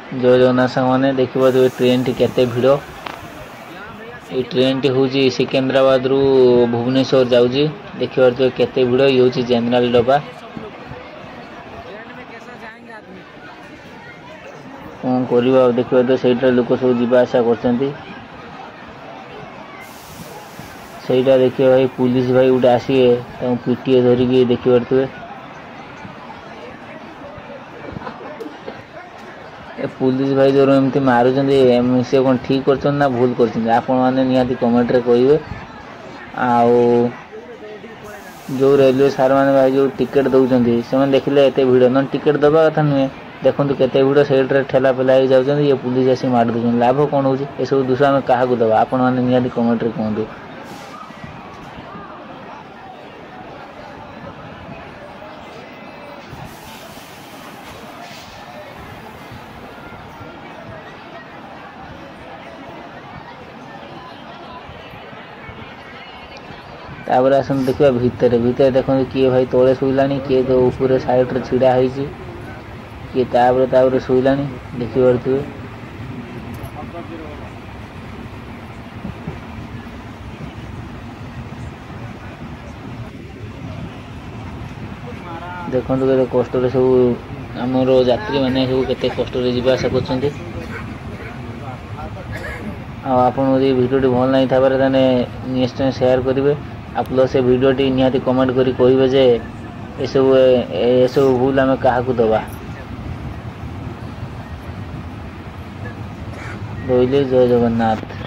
जय जगन्नाथ सामने देखिए ट्रेन टी केते भिड़ ये ट्रेन टी हूँ सिकंदराबाद रु भुवनेश्वर जाऊँगी देखिए केते भिड़ ये हूँ जनरल डब्बा कौन करवा देखिए तो सहीटा लोक सब जावासा कर सहीटा देखिए भाई पुलिस भाई गोटे आसिए पीटीए धरिकी देखी पारे पुलिस भाई जो एमती मारुंट सी कौन ठीक कर ना भूल कर कमेंट रे कहे जो रेलवे सार मैंने भाई जो टिकेट दौरान से देखिले एत भिड़ न टिकेट दबा कथा नुहे देखो केते भिड़ सैड्रे ठेला पेला हो जाऊँ ये पुलिस आसी मार दूसरी लाभ कौन हो सब दोष आम क्या दबा आपण मैंने कमेंट रे कहतु तापर आसन देखा भितर भितर देखो किए भाई तले शुला किए तो ऊपर साइड छिड़ा होती किए तापर शुला देखिपे देखो केते कष्ट सब आमर यात्री मैंने सब केते कष्ट जावासा कर आपन भिडियो भल नहीं था निश्चय शेयर करेंगे आप लोग से वीडियो टी निहाती कमेंट करी कहिबे जे एसबू भूल आम क्या दबा रही जय जगन्नाथ।